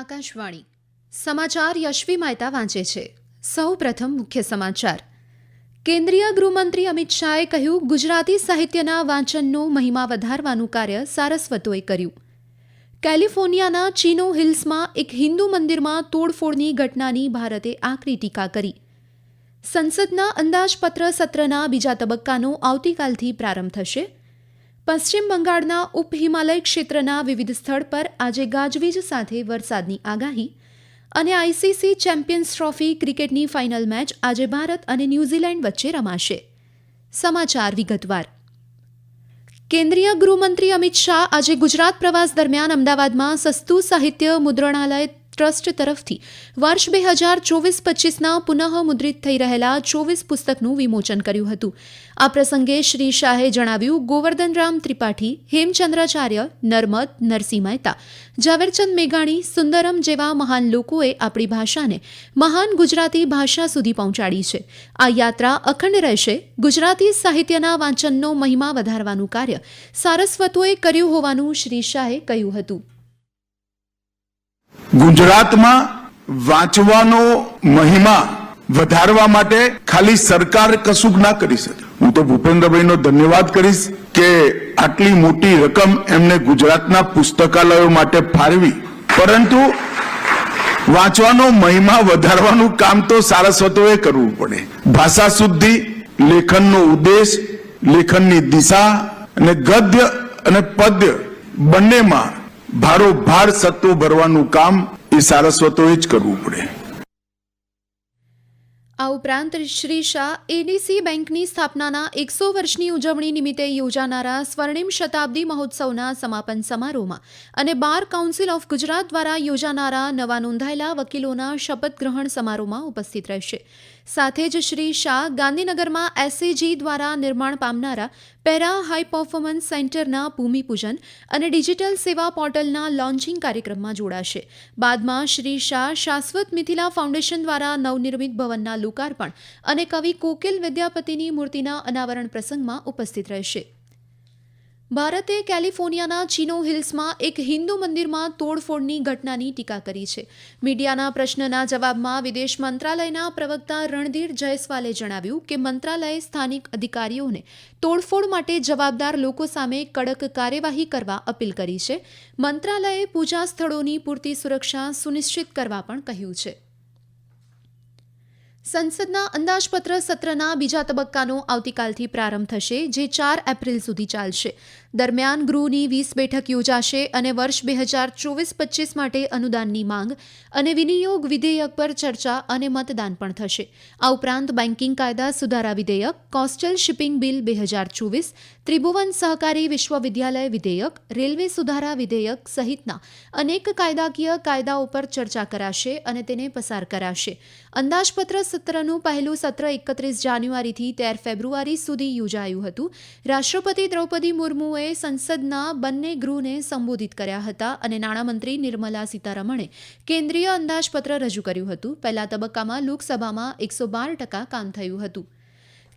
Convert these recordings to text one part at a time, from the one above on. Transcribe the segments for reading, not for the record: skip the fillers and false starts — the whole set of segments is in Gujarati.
આકાશવાણી સમાચાર યશવી મહેતા વાંચે છે. સૌપ્રથમ મુખ્ય સમાચાર. કેન્દ્રીય ગૃહમંત્રી અમિત શાહે કહ્યું, ગુજરાતી સાહિત્યના વાંચનનો મહિમા વધારવાનું કાર્ય સારસ્વતોએ કર્યું. કેલિફોર્નિયાના ચિનો હિલ્સમાં એક હિન્દુ મંદિરમાં તોડફોડની ઘટનાની ભારતે આકરી ટીકા કરી. સંસદના અંદાજપત્ર સત્રના બીજા તબક્કાનો આવતીકાલથી પ્રારંભ થશે. પશ્ચિમ બંગાળના ઉપ હિમાલય ક્ષેત્રના વિવિધ સ્થળ પર આજે ગાજવીજ સાથે વરસાદની આગાહી. અને આઈસીસી ચેમ્પિયન્સ ટ્રોફી ક્રિકેટની ફાઇનલ મેચ આજે ભારત અને ન્યૂઝીલેન્ડ વચ્ચે રમાશે. સમાચાર વિગતવાર. કેન્દ્રીય ગૃહમંત્રી અમિત શાહ આજે ગુજરાત પ્રવાસ દરમિયાન અમદાવાદમાં સસ્તું સાહિત્ય મુદ્રણાલય ટ્રસ્ટ તરફથી વર્ષ 2024-25ના પુનઃ મુદ્રિત થઈ રહેલા 24 પુસ્તકનું વિમોચન કર્યું હતું. આ પ્રસંગે શ્રી શાહે જણાવ્યું, ગોવર્ધનરામ ત્રિપાઠી, હેમચંદ્રાચાર્ય, નર્મદ, નરસિંહ મહેતા, ઝવેરચંદ મેઘાણી, સુંદરમ જેવા મહાન લોકોએ આપણી ભાષાને મહાન ગુજરાતી ભાષા સુધી પહોંચાડી છે. આ યાત્રા અખંડ રહેશે. ગુજરાતી સાહિત્યના વાંચનનો મહિમા વધારવાનું કાર્ય સારસ્વતોએ કર્યું હોવાનું શ્રી શાહે કહ્યું હતું. ગુજરાતમાં વાંચવાનો મહિમા વધારવા માટે ખાલી સરકાર કશું ના કરી શકે. હું તો ભૂપેન્દ્રભાઈનો ધન્યવાદ કરીશ કે આટલી મોટી રકમ એમને ગુજરાતના પુસ્તકાલયો માટે ફાળવી, પરંતુ વાંચવાનો મહિમા વધારવાનું કામ તો સારસ્વતોએ કરવું પડે. ભાષા શુદ્ધિ, લેખનનો ઉદ્દેશ, લેખનની દિશા અને ગદ્ય અને પદ્ય બંનેમાં ભારોભાર સત્તો ભરવાનું કામ એ સારસ્વતોએ જ કરવું પડે. આ ઉપરાંત શ્રી શાહ એડીસી બેંકની સ્થાપનાના 100 વર્ષની ઉજવણી નિમિત્તે યોજાનારા સ્વર્ણિમ શતાબ્દી મહોત્સવના સમાપન સમારોહમાં અને બાર કાઉન્સિલ ઓફ ગુજરાત દ્વારા યોજાનારા નવા નોંધાયેલા વકીલોના શપથ ગ્રહણ સમારોહમાં ઉપસ્થિત રહેશે. સાથે જ શ્રી શાહ ગાંધીનગરમાં એસએજી દ્વારા નિર્માણ પામનારા પેરા હાઈ પરફોર્મન્સ સેન્ટરના ભૂમિપૂજન અને ડિજિટલ સેવા પોર્ટલના લોન્ચિંગ કાર્યક્રમમાં જોડાશે. બાદમાં શ્રી શાહ શાશ્વત મિથિલા ફાઉન્ડેશન દ્વારા નવનિર્મિત ભવનના લોકાર્પણ અને કવિ કોકિલ વિદ્યાપતિની મૂર્તિના અનાવરણ પ્રસંગમાં ઉપસ્થિત રહેશે. ભારતે કેલિફોર્નિયાના ચિનો હિલ્સમાં એક હિન્દુ મંદિરમાં તોડફોડની ઘટનાની ટીકા કરી છે. મીડિયાના પ્રશ્નના જવાબમાં વિદેશ મંત્રાલયના પ્રવક્તા રણધીર જયસ્વાલે જણાવ્યું કે મંત્રાલયે સ્થાનિક અધિકારીઓને તોડફોડ માટે જવાબદાર લોકો સામે કડક કાર્યવાહી કરવા અપીલ કરી છે. મંત્રાલયે પૂજા સ્થળોની પૂરતી સુરક્ષા સુનિશ્ચિત કરવા પણ કહ્યું છે. સંસદના અંદાજપત્ર સત્રના બીજા તબક્કાનો આવતીકાલથી પ્રારંભ થશે, જે 4 એપ્રિલ સુધી ચાલશે. દરમિયાન ગૃહની 20 બેઠક યોજાશે અને વર્ષ 2024-25 માટે અનુદાનની માંગ અને વિનિયોગ વિધેયક પર ચર્ચા અને મતદાન પણ થશે. આ ઉપરાંત બેન્કિંગ કાયદા સુધારા વિધેયક, કોસ્ટલ શિપિંગ બિલ 2024, ત્રિભુવન સહકારી વિશ્વવિદ્યાલય વિધેયક, રેલવે સુધારા વિધેયક સહિતના અનેક કાયદાકીય કાયદાઓ પર ચર્ચા કરાશે અને તેને પસાર કરાશે. અંદાજપત્ર સત્રનું પહેલું સત્ર 31 જાન્યુઆરીથી 13 ફેબ્રુઆરી સુધી યોજાયું હતું. રાષ્ટ્રપતિ દ્રૌપદી મુર્મુએ સંસદના બંને ગૃહને સંબોધિત કર્યા હતા અને નાણામંત્રી નિર્મલા સીતારમણે કેન્દ્રીય અંદાજપત્ર રજૂ કર્યું હતું. પહેલા તબક્કામાં લોકસભામાં 112% કામ થયું હતું.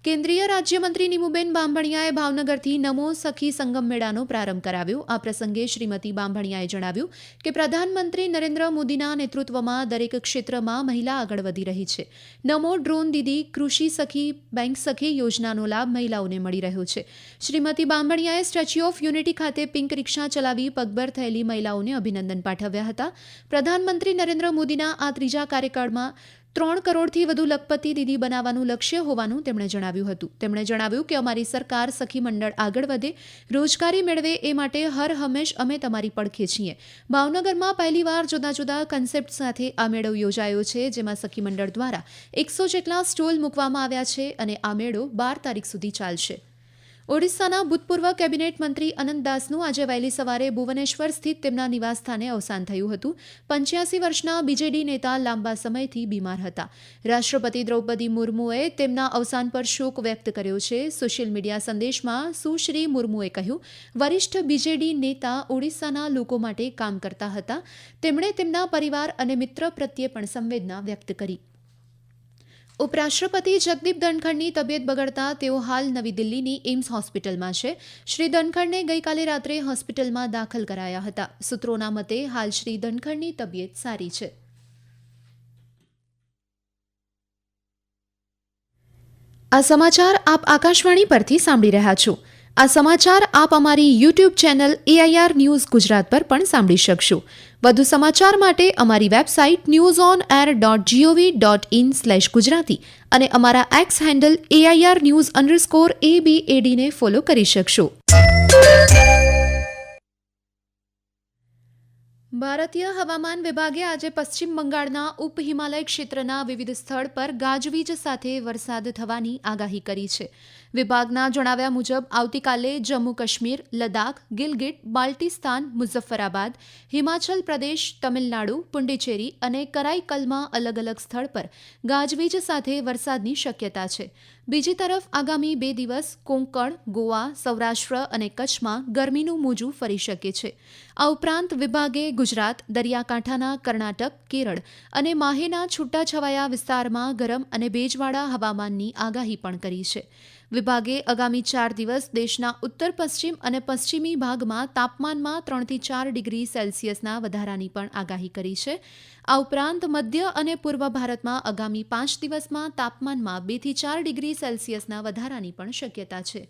કેન્દ્રીય રાજ્યમંત્રી નીમુબેન બાંભણિયાએ ભાવનગરથી નમો સખી સંગમ મેળાનો પ્રારંભ કરાવ્યો. આ પ્રસંગે શ્રીમતી બાંભણિયાએ જણાવ્યું કે પ્રધાનમંત્રી નરેન્દ્ર મોદીના નેતૃત્વમાં દરેક ક્ષેત્રમાં મહિલા આગળ વધી રહી છે. નમો ડ્રોન દીદી, કૃષિ સખી, બેંક સખી યોજનાનો લાભ મહિલાઓને મળી રહ્યો છે. શ્રીમતી બાંભણિયાએ સ્ટેચ્યુ ઓફ યુનિટી ખાતે પિંક રિક્ષા ચલાવી પગભર થયેલી મહિલાઓને અભિનંદન પાઠવ્યા હતા. પ્રધાનમંત્રી નરેન્દ્ર મોદીના આ ત્રીજા કાર્યકાળમાં 3 કરોડથી વધુ લખપતિ દીદી બનાવવાનું લક્ષ્ય હોવાનું તેમણે જણાવ્યું હતું. તેમણે જણાવ્યું કે અમારી સરકાર સખી મંડળ આગળ વધે, રોજગારી મેળવે એ માટે હર હંમેશ અમે તમારી પડખે છીએ. ભાવનગરમાં પહેલીવાર જુદા જુદા કન્સેપ્ટ સાથે આ મેળો યોજાયો છે, જેમાં સખી મંડળ દ્વારા 100 જેટલા સ્ટોલ મૂકવામાં આવ્યા છે અને આ મેળો 12 તારીખ સુધી ચાલશે. ઓડિશાના ભૂતપૂર્વ કેબિનેટ મંત્રી અનંત દાસનું આજે વહેલી સવારે ભુવનેશ્વર સ્થિત તેમના નિવાસસ્થાને અવસાન થયું હતું. 85 વર્ષના બીજેડી નેતા લાંબા સમયથી બીમાર હતા. રાષ્ટ્રપતિ દ્રૌપદી મુર્મુએ તેમના અવસાન પર શોક વ્યક્ત કર્યો છે. સોશિયલ મીડિયા સંદેશમાં સુશ્રી મુર્મુએ કહ્યું, વરિષ્ઠ બીજેડી નેતા ઓડિશાના લોકો માટે કામ કરતા હતા. તેમણે તેમના પરિવાર અને મિત્ર પ્રત્યે પણ સંવેદના વ્યક્ત કરી. ઉપરાષ્ટ્રપતિ જગદીપ ધનખડની તબિયત બગડતા તેઓ હાલ નવી દિલ્હીની એમ્સ હોસ્પિટલમાં છે. શ્રી ધનખડને ગઈકાલે રાત્રે હોસ્પિટલમાં દાખલ કરાયા હતા. સૂત્રોના મતે હાલ શ્રી ધનખડની તબિયત સારી છે. આ સમાચાર આપ આકાશવાણી પરથી સાંભળી રહ્યા છો. આ સમાચાર આપ અમારી YouTube channel AIR news Gujarat પર પણ સાંભળી શકશો. વધુ સમાચાર માટે અમારી વેબસાઇટ newsonair.gov.in/gujarati અને અમારા એક્સ હેન્ડલ AIR_news_ABAD ને ફોલો કરી શકશો. ભારતીય હવામાન વિભાગે આજે પશ્ચિમ બંગાળના ઉપ હિમાલય ક્ષેત્રના વિવિધ સ્થળ પર ગાજવીજ સાથે વરસાદ થવાની આગાહી કરી છે. વિભાગના જણાવ્યા મુજબ આવતીકાલે જમ્મુ કાશ્મીર, લદ્દાખ, ગિલગિટ, બાલ્ટિસ્તાન, મુઝફ્ફરાબાદ, હિમાચલ પ્રદેશ, તમિલનાડુ, પુડુચેરી અને કરાઈકલમાં અલગ અલગ સ્થળ પર ગાજવીજ સાથે વરસાદની શક્યતા છે. બીજી તરફ આગામી 2 દિવસ કોંકણ, ગોવા, સૌરાષ્ટ્ર અને કચ્છમાં ગરમીનું મોજું ફરી શકે છે. આ ઉપરાંત વિભાગે ગુજરાત, દરિયાકાંઠાના કર્ણાટક, કેરળ અને માહેના છૂટાછવાયા વિસ્તારમાં ગરમ અને ભેજવાળા હવામાનની આગાહી પણ કરી છે. વિભાગે આગામી 4 દિવસ દેશના ઉત્તર પશ્ચિમ અને પશ્ચિમી ભાગમાં તાપમાનમાં 3 થી 4 ડિગ્રી સેલ્સિયસના વધારાની પણ આગાહી કરી છે. આ ઉપરાંત મધ્ય અને પૂર્વ ભારતમાં આગામી 5 દિવસમાં તાપમાનમાં 2 થી 4 ડિગ્રી સેલ્સિયસના વધારાની પણ શક્યતા છે.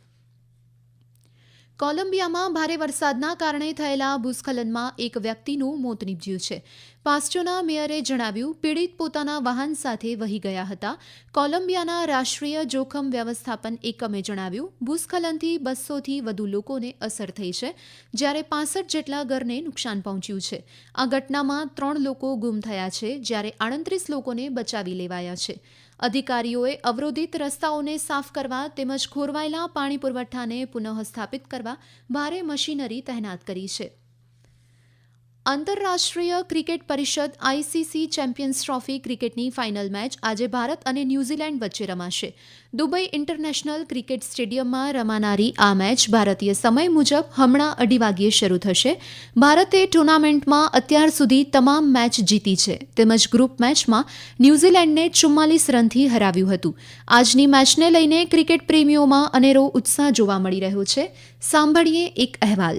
કોલંબિયામાં ભારે વરસાદના કારણે થયેલા ભૂસ્ખલનમાં એક વ્યક્તિનું મોત નીપજ્યું છે. પાસ્ટોના મેયરે જણાવ્યું, પીડિત પોતાના વાહન સાથે વહી ગયા હતા. કોલંબિયાના રાષ્ટ્રીય જોખમ વ્યવસ્થાપન એકમે જણાવ્યું, ભૂસ્ખલનથી 200થી વધુ લોકોને અસર થઈ છે, જ્યારે 65 જેટલા ઘરને નુકસાન પહોંચ્યું છે. આ ઘટનામાં 3 લોકો ગુમ થયા છે, જ્યારે 38 લોકોને બચાવી લેવાયા છે. અધિકારીઓએ અવરોધિત રસ્તાઓને સાફ કરવા તેમજ ખોરવાયેલા પાણી પુરવઠાને પુનઃસ્થાપિત કરવા ભારે મશીનરી તહેનાત કરી છે. આંતરરાષ્ટ્રીય ક્રિકેટ પરિષદ ICC ચેમ્પિયન્સ ટ્રોફી ક્રિકેટની ફાઇનલ મેચ આજે ભારત અને ન્યૂઝીલેન્ડ વચ્ચે રમાશે. દુબઈ ઇન્ટરનેશનલ ક્રિકેટ સ્ટેડિયમમાં રમાનારી આ મેચ ભારતીય સમય મુજબ હમણાં 2:30 વાગ્યે શરૂ થશે. ભારતે ટુર્નામેન્ટમાં અત્યાર સુધી તમામ મેચ જીતી છે, તેમજ ગ્રુપ મેચમાં ન્યૂઝીલેન્ડને 44 રનથી હરાવ્યું હતું. આજની મેચને લઈને ક્રિકેટ પ્રેમીઓમાં અનેરો ઉત્સાહ જોવા મળી રહ્યો છે. સાંભળીએ એક અહેવાલ.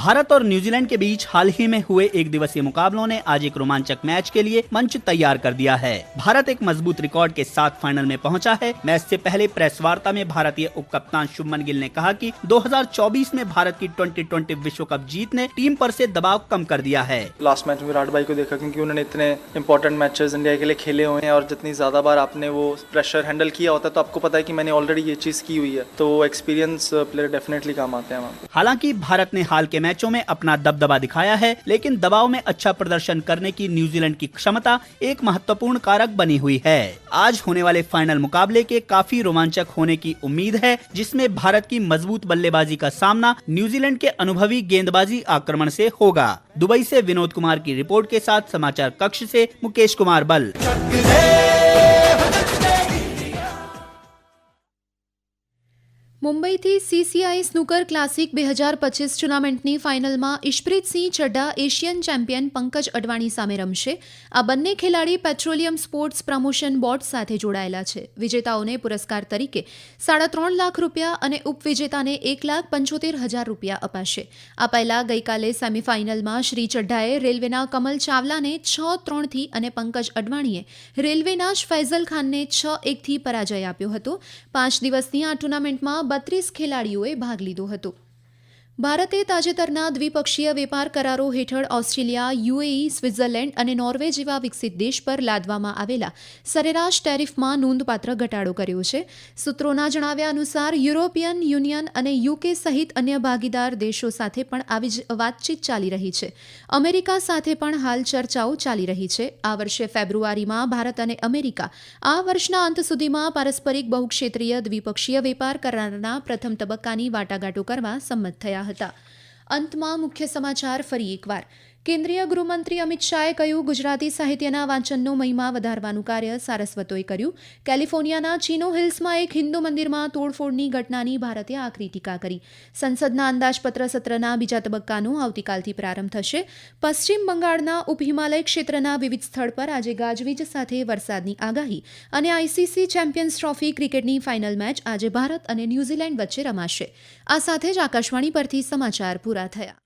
भारत और न्यूजीलैंड के बीच हाल ही में हुए एक दिवसीय मुकाबलों ने आज एक रोमांचक मैच के लिए मंच तैयार कर दिया है. भारत एक मजबूत रिकॉर्ड के साथ फाइनल में पहुंचा है. मैच से पहले प्रेस वार्ता में भारतीय उप कप्तान शुभमन गिल ने कहा कि 2024 में भारत की 2020 विश्व कप जीत ने टीम पर से दबाव कम कर दिया है. लास्ट मैच में विराट भाई को देखा, क्योंकि उन्होंने इतने इंपॉर्टेंट मैचेस इंडिया के लिए खेले हुए हैं और जितनी ज्यादा बार आपने वो प्रेशर हैंडल किया होता है तो आपको पता है कि मैंने ऑलरेडी ये चीज की हुई है, तो एक्सपीरियंस प्लेयर डेफिनेटली काम आते हैं वहाँ. हालांकि भारत ने हाल के मैचों में अपना दबदबा दिखाया है, लेकिन दबाव में अच्छा प्रदर्शन करने की न्यूजीलैंड की क्षमता एक महत्वपूर्ण कारक बनी हुई है. आज होने वाले फाइनल मुकाबले के काफी रोमांचक होने की उम्मीद है, जिसमें भारत की मजबूत बल्लेबाजी का सामना न्यूजीलैंड के अनुभवी गेंदबाजी आक्रमण से होगा. दुबई से विनोद कुमार की रिपोर्ट के साथ समाचार कक्ष से मुकेश कुमार बल. મુંબઈથી CCI સ્નૂકર ક્લાસિક 2025 ટુર્નામેન્ટની ફાઇનલમાં ઇશપ્રીતસિંહ ચઢ્ઢા એશિયન ચેમ્પિયન પંકજ અડવાણી સામે રમશે. આ બંને ખેલાડી પેટ્રોલિયમ સ્પોર્ટ્સ પ્રમોશન બોર્ડ સાથે જોડાયેલા છે. વિજેતાઓને પુરસ્કાર તરીકે 3.5 લાખ રૂપિયા અને ઉપવિજેતાને 1,75,000 રૂપિયા અપાશે. આ પહેલા ગઈકાલે સેમીફાઇનલમાં શ્રી ચઢ્ઢાએ રેલવેના કમલ ચાવલાને 6-3થી અને પંકજ અડવાણીએ રેલવેના જ ફૈઝલ ખાનને 6-1થી પરાજય આપ્યો હતો. 5 દિવસની આ ટુર્નામેન્ટમાં 32 ખેલાડીઓએ ભાગ લીધો હતો. ભારતે તાજેતરના દ્વિપક્ષીય વેપાર કરારો હેઠળ ઓસ્ટ્રેલિયા, UAE, સ્વિટ્ઝરલેન્ડ અને નોર્વે જેવા વિકસિત દેશ પર લાદવામાં આવેલા સરેરાશ ટેરિફમાં નોંધપાત્ર ઘટાડો કર્યો છે. સૂત્રોના જણાવ્યા અનુસાર યુરોપિયન યુનિયન અને UK સહિત અન્ય ભાગીદાર દેશો સાથે પણ આવી જ વાતચીત ચાલી રહી છે. અમેરિકા સાથે પણ હાલ ચર્ચાઓ ચાલી રહી છે. આ વર્ષે ફેબ્રુઆરીમાં ભારત અને અમેરિકા આ વર્ષના અંત સુધીમાં પારસ્પરિક બહુક્ષેત્રીય દ્વિપક્ષીય વેપાર કરારના પ્રથમ તબક્કાની વાટાઘાટો કરવા સંમત થયા હતા. અંતમાં મુખ્ય સમાચાર ફરી એકવાર. કેન્દ્રીય ગૃહમંત્રી અમિત શાહે કહ્યું, ગુજરાતી સાહિત્યના વાંચનનો મહિમા વધારવાનું કાર્ય સારસ્વતોએ કર્યું. કેલિફોર્નિયાના ચિનો હિલ્સમાં એક હિન્દુ મંદિરમાં તોડફોડની ઘટનાની ભારતે આકરી ટીકા કરી. સંસદના અંદાજપત્ર સત્રના બીજા તબક્કાનો આવતીકાલથી પ્રારંભ થશે. પશ્ચિમ બંગાળના ઉપહિમાલય ક્ષેત્રના વિવિધ સ્થળ પર આજે ગાજવીજ સાથે વરસાદની આગાહી અને આઈસીસી ચેમ્પિયન્સ ટ્રોફી ક્રિકેટની ફાઇનલ મેચ આજે ભારત અને ન્યૂઝીલેન્ડ વચ્ચે રમાશે. આ સાથે જ આકાશવાણી પરથી સમાચાર પૂરા થયા.